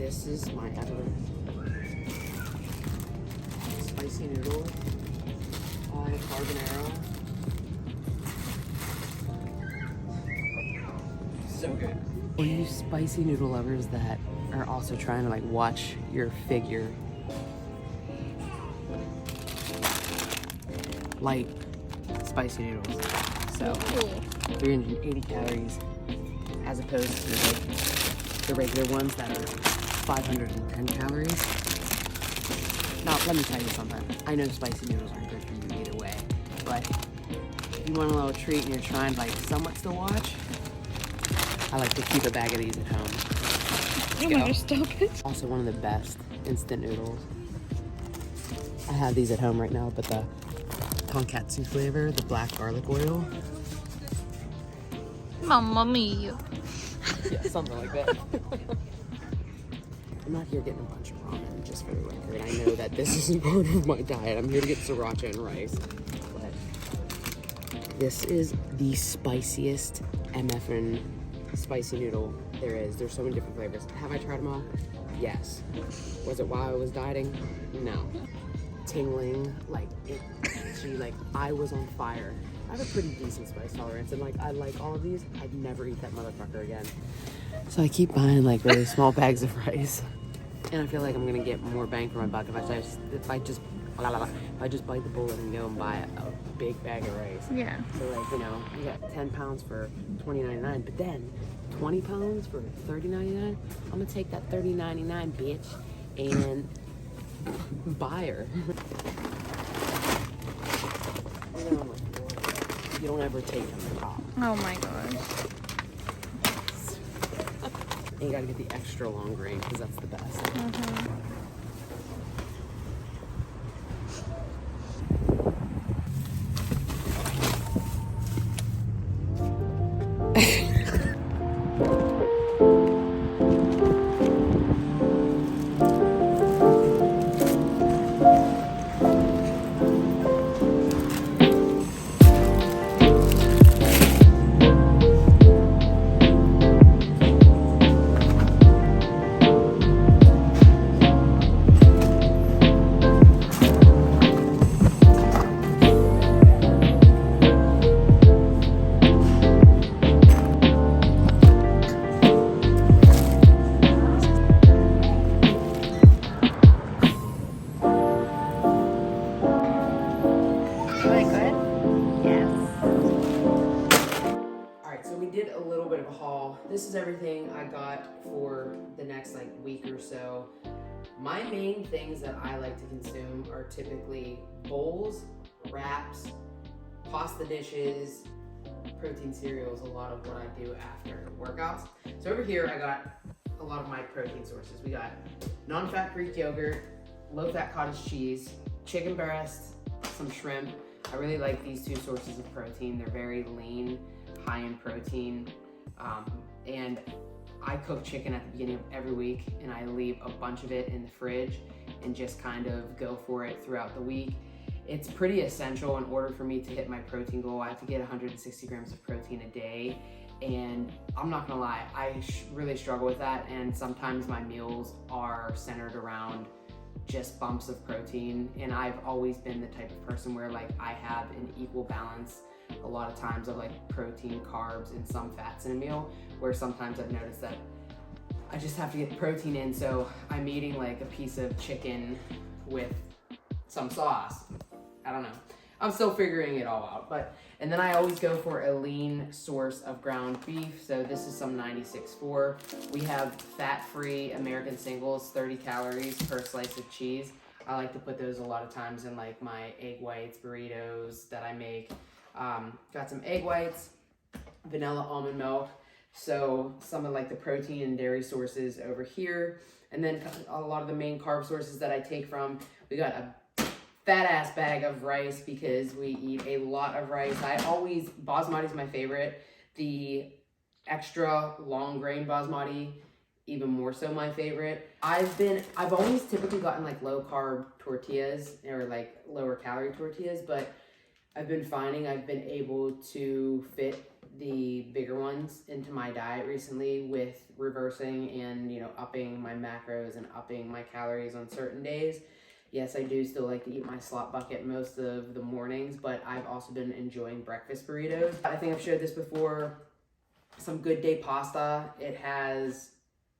This is my other spicy noodle, all the carbonara. So good. For you spicy noodle lovers that are also trying to like watch your figure, like spicy noodles. So 380 calories as opposed to like the regular ones that are 510 calories. Now, let me tell you something. I know spicy noodles aren't good for you either way, but if you want a little treat and you're trying like somewhat to watch, I like to keep a bag of these at home. Also, one of the best instant noodles. I have these at home right now, but the tonkatsu flavor, the black garlic oil. Mamma mia. Yeah, something like that. I'm not here getting a bunch of ramen, just for the record. I know that this isn't part of my diet. I'm here to get sriracha and rice. But this is the spiciest MFN spicy noodle there is. There's so many different flavors. Have I tried them all? Yes. Was it while I was dieting? No. Tingling, like, like, I was on fire. I have a pretty decent spice tolerance, and like, I like all of these. I'd never eat that motherfucker again. So I keep buying like really small bags of rice, and I feel like I'm gonna get more bang for my buck if I just bite the bullet and go and buy a big bag of rice. Yeah. So like, you know, you got 10 pounds for $20.99, but then 20 pounds for $30.99. I'm gonna take that $30.99 bitch and buy her. You don't ever take them off. Oh my gosh. And you gotta get the extra long grain because that's the best. This is everything I got for the next like week or so. My main things that I like to consume are typically bowls, wraps, pasta dishes, protein cereals, a lot of what I do after workouts. So over here I got a lot of my protein sources. We got non-fat Greek yogurt, low-fat cottage cheese, chicken breast, some shrimp. I really like these two sources of protein. They're very lean, high in protein. And I cook chicken at the beginning of every week, and I leave a bunch of it in the fridge and just kind of go for it throughout the week. It's pretty essential in order for me to hit my protein goal. I have to get 160 grams of protein a day, and I'm not gonna lie, I really struggle with that, and sometimes my meals are centered around just bumps of protein, and I've always been the type of person where like I have an equal balance a lot of times of like protein, carbs, and some fats in a meal, where sometimes I've noticed that I just have to get the protein in, so I'm eating like a piece of chicken with some sauce. I don't know. I'm still figuring it all out, and then I always go for a lean source of ground beef. So this is some 96.4. We have fat-free American singles, 30 calories per slice of cheese. I like to put those a lot of times in like my egg whites, burritos that I make. Got some egg whites, vanilla almond milk, so some of like the protein and dairy sources over here, and then a lot of the main carb sources that I take from. We got a fat ass bag of rice because we eat a lot of rice. Basmati is my favorite. The extra long grain basmati, even more so my favorite. I've always typically gotten like low carb tortillas or like lower calorie tortillas, but I've been finding I've been able to fit the bigger ones into my diet recently with reversing and, you know, upping my macros and upping my calories on certain days. Yes, I do still like to eat my slop bucket most of the mornings, but I've also been enjoying breakfast burritos. I think I've showed this before. Some Good Day pasta. It has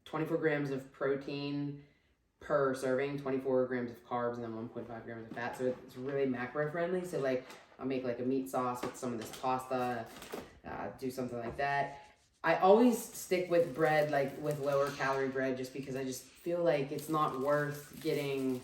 24 grams of protein per serving, 24 grams of carbs, and then 1.5 grams of fat. So it's really macro friendly. So like I'll make like a meat sauce with some of this pasta, do something like that. I always stick with bread, like with lower calorie bread, just because I just feel like it's not worth getting,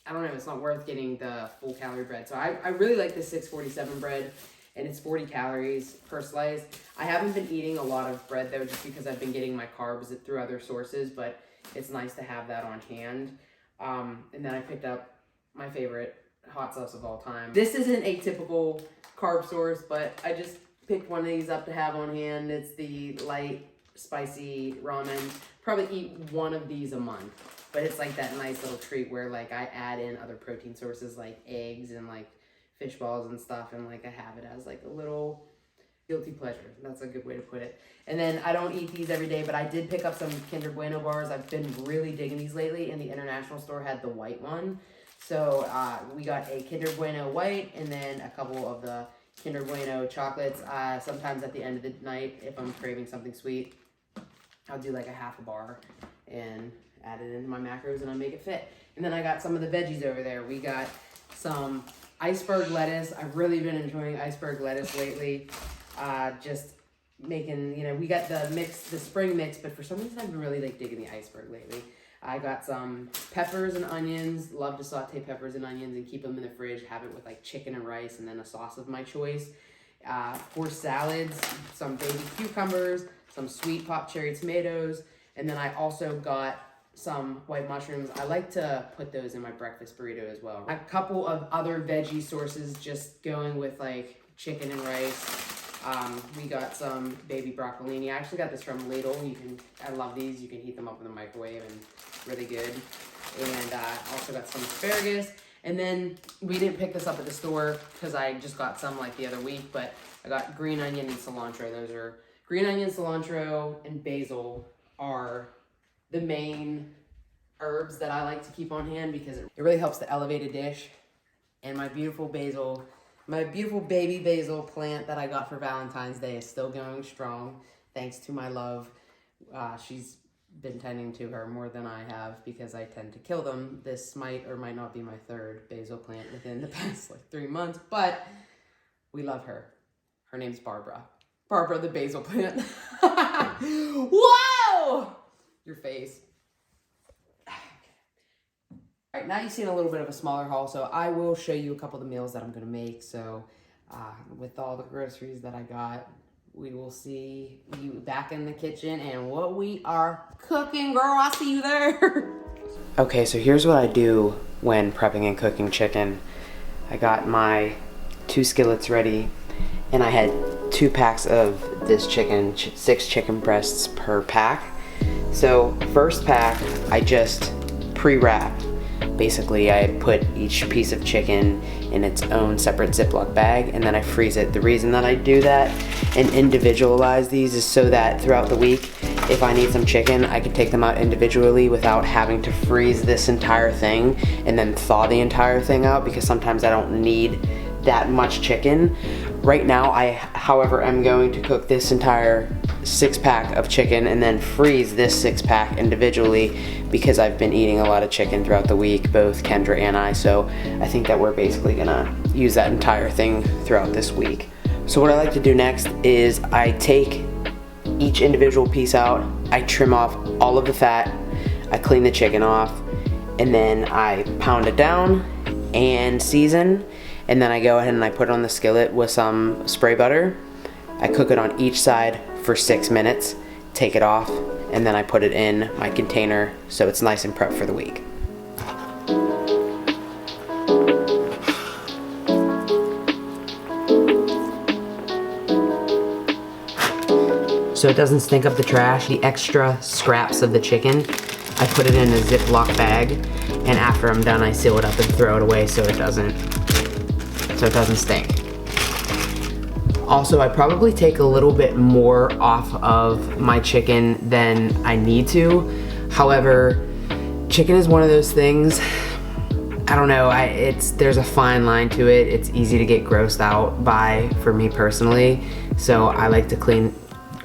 I don't know, it's not worth getting the full calorie bread. So I really like the 647 bread, and it's 40 calories per slice. I haven't been eating a lot of bread though, just because I've been getting my carbs through other sources, but it's nice to have that on hand. And then I picked up my favorite hot sauce of all time. This isn't a typical carb source, but I just picked one of these up to have on hand. It's the light spicy ramen. Probably eat one of these a month, but it's like that nice little treat where like I add in other protein sources like eggs and like fish balls and stuff, and like I have it as like a little guilty pleasure. That's a good way to put it. And then I don't eat these every day, but I did pick up some Kinder Bueno bars. I've been really digging these lately, and the International store had the white one. So we got a Kinder Bueno white and then a couple of the Kinder Bueno chocolates. Sometimes at the end of the night, if I'm craving something sweet, I'll do like a half a bar and add it into my macros, and I make it fit. And then I got some of the veggies over there. We got some iceberg lettuce. I've really been enjoying iceberg lettuce lately. Just making, you know, we got the mix, the spring mix, but for some reason I've been really like digging the iceberg lately. I got some peppers and onions. Love to saute peppers and onions and keep them in the fridge. Have it with like chicken and rice and then a sauce of my choice. For salads, some baby cucumbers, some sweet pop cherry tomatoes, and then I also got some white mushrooms. I like to put those in my breakfast burrito as well. A couple of other veggie sources, just going with like chicken and rice. We got some baby broccolini. I actually got this from Lidl. I love these. You can heat them up in the microwave and really good. And also got some asparagus. And then we didn't pick this up at the store because I just got some like the other week, but I got green onion and cilantro. Those are green onion, cilantro, and basil are the main herbs that I like to keep on hand because it really helps to elevate a dish. And my beautiful basil, my beautiful baby basil plant that I got for Valentine's Day is still going strong, thanks to my love. She's been tending to her more than I have because I tend to kill them. This might or might not be my third basil plant within the past like 3 months, but we love her. Her name's Barbara. Barbara the basil plant. Whoa! Your face. All right, now you've seen a little bit of a smaller haul, so I will show you a couple of the meals that I'm gonna make. So with all the groceries that I got, we will see you back in the kitchen and what we are cooking. Girl, I'll see you there. Okay, so here's what I do when prepping and cooking chicken. I got my 2 skillets ready, and I had 2 packs of this chicken, 6 chicken breasts per pack. So first pack, I just pre-wrap. Basically, I put each piece of chicken in its own separate Ziploc bag, and then I freeze it. The reason that I do that and individualize these is so that throughout the week, if I need some chicken, I can take them out individually without having to freeze this entire thing and then thaw the entire thing out, because sometimes I don't need that much chicken. Right now, however, I'm going to cook this entire 6-pack of chicken and then freeze this 6-pack individually because I've been eating a lot of chicken throughout the week, both Kendra and I, so I think that we're basically gonna use that entire thing throughout this week. So what I like to do next is I take each individual piece out, I trim off all of the fat, I clean the chicken off, and then I pound it down and season, and then I go ahead and I put it on the skillet with some spray butter. I cook it on each side for 6 minutes, take it off, and then I put it in my container so it's nice and prepped for the week. So it doesn't stink up the trash, the extra scraps of the chicken, I put it in a Ziploc bag, and after I'm done I seal it up and throw it away so it doesn't stink. Also, I probably take a little bit more off of my chicken than I need to. However, chicken is one of those things, I don't know, there's a fine line to it. It's easy to get grossed out by, for me personally. So I like to clean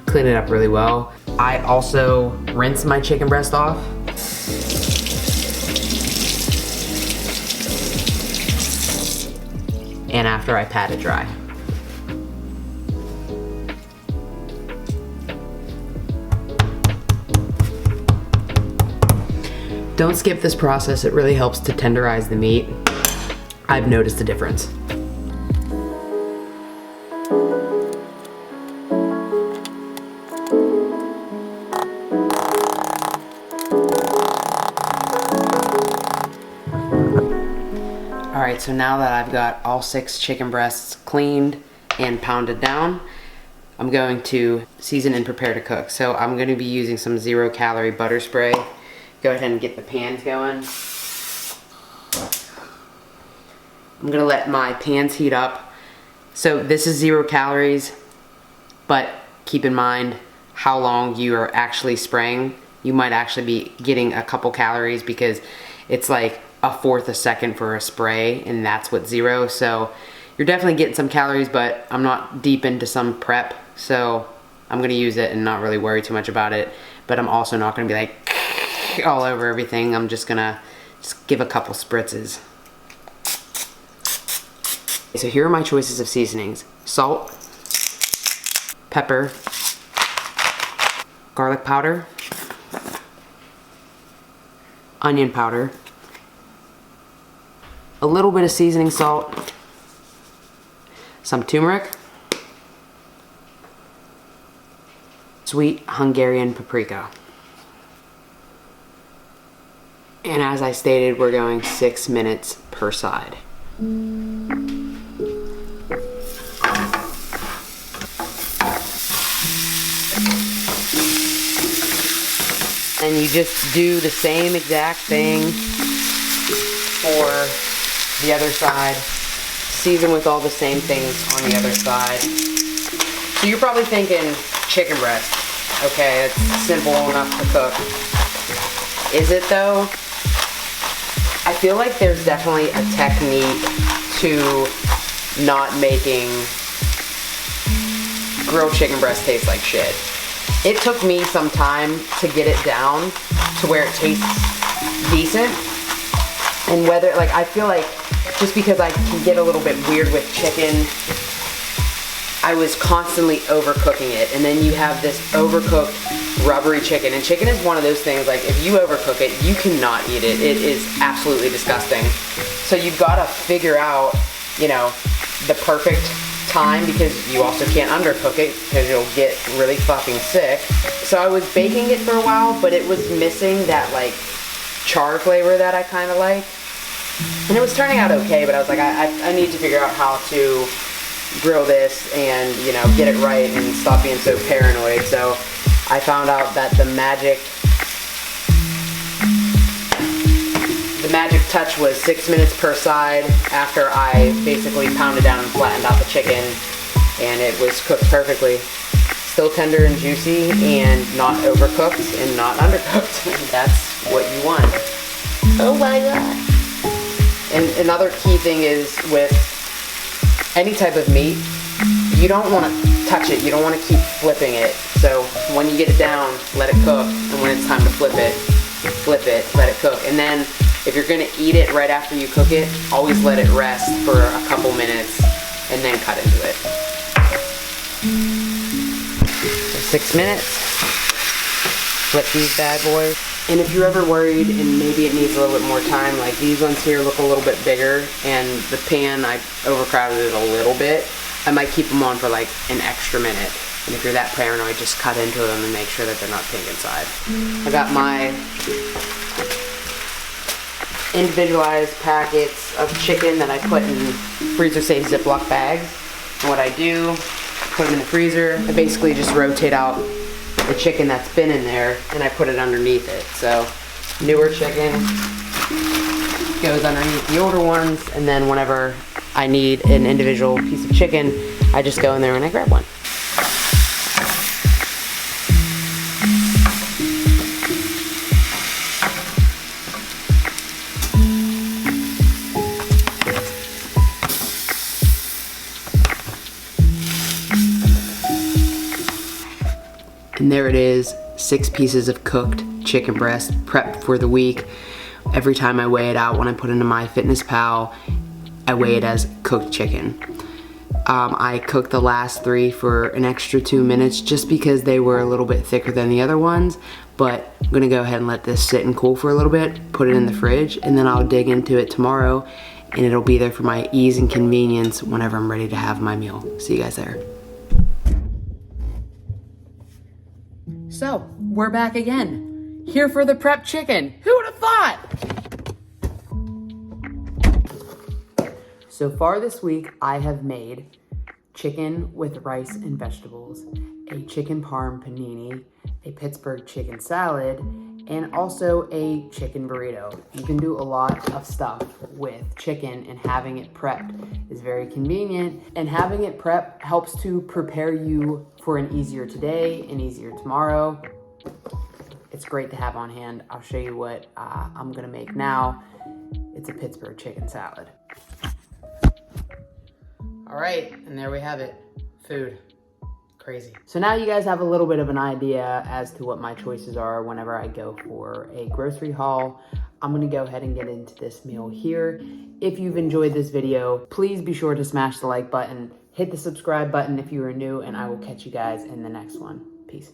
it up really well. I also rinse my chicken breast off. And after I pat it dry. Don't skip this process, it really helps to tenderize the meat. I've noticed a difference. Alright, so now that I've got all 6 chicken breasts cleaned and pounded down, I'm going to season and prepare to cook. So I'm going to be using some 0-calorie butter spray. Go ahead and get the pans going. I'm going to let my pans heat up. So this is 0 calories, but keep in mind how long you are actually spraying. You might actually be getting a couple calories because it's like 1/4 a second for a spray, and that's what's 0. So you're definitely getting some calories, but I'm not deep into some prep, so I'm gonna use it and not really worry too much about it. But I'm also not gonna be like all over everything. I'm just gonna give a couple spritzes. So here are my choices of seasonings: salt, pepper, garlic powder, onion powder, a little bit of seasoning salt, some turmeric, sweet Hungarian paprika. And as I stated, we're going 6 minutes per side. And you just do the same exact thing for the other side. Season with all the same things on the other side. So you're probably thinking chicken breast. Okay, it's simple enough to cook. Is it though? I feel like there's definitely a technique to not making grilled chicken breast taste like shit. It took me some time to get it down to where it tastes decent. And whether, like, I feel like just because I can get a little bit weird with chicken, I was constantly overcooking it. And then you have this overcooked rubbery chicken. And chicken is one of those things, like, if you overcook it, you cannot eat it. It is absolutely disgusting. So you've got to figure out, you know, the perfect time, because you also can't undercook it because you'll get really fucking sick. So I was baking it for a while, but it was missing that like char flavor that I kind of like. And it was turning out okay, but I was like, I need to figure out how to grill this and, you know, get it right and stop being so paranoid. So I found out that the magic touch was 6 minutes per side after I basically pounded down and flattened out the chicken, and it was cooked perfectly. Still tender and juicy and not overcooked and not undercooked. And that's what you want. Oh my god. And another key thing is with any type of meat, you don't want to touch it. You don't want to keep flipping it. So when you get it down, let it cook, and when it's time to flip it, let it cook. And then if you're gonna eat it right after you cook it, always let it rest for a couple minutes and then cut into it. So 6 minutes, flip these bad boys. And if you're ever worried and maybe it needs a little bit more time, like these ones here look a little bit bigger, and the pan, I overcrowded it a little bit, I might keep them on for like an extra minute. And if you're that paranoid, just cut into them and make sure that they're not pink inside. I got my individualized packets of chicken that I put in freezer-safe Ziploc bags. And what I do, put them in the freezer. I basically just rotate out the chicken that's been in there and I put it underneath it. So newer chicken goes underneath the older ones, and then whenever I need an individual piece of chicken, I just go in there and I grab one. And there it is, 6 pieces of cooked chicken breast prepped for the week. Every time I weigh it out, when I put it into MyFitnessPal, I weigh it as cooked chicken. I cooked the last 3 for an extra 2 minutes just because they were a little bit thicker than the other ones, but I'm gonna go ahead and let this sit and cool for a little bit, put it in the fridge, and then I'll dig into it tomorrow, and it'll be there for my ease and convenience whenever I'm ready to have my meal. See you guys there. So, we're back again. Here for the prep chicken. Who would have thought? So far this week, I have made chicken with rice and vegetables, a chicken parm panini, a Pittsburgh chicken salad, and also a chicken burrito. You can do a lot of stuff with chicken, and having it prepped is very convenient, and having it prepped helps to prepare you for an easier today, an easier tomorrow. It's great to have on hand. I'll show you what I'm gonna make now. It's a Pittsburgh chicken salad. All right, and there we have it, food. Crazy. So now you guys have a little bit of an idea as to what my choices are whenever I go for a grocery haul. I'm gonna go ahead and get into this meal here. If you've enjoyed this video, please be sure to smash the like button, hit the subscribe button if you are new, and I will catch you guys in the next one. Peace.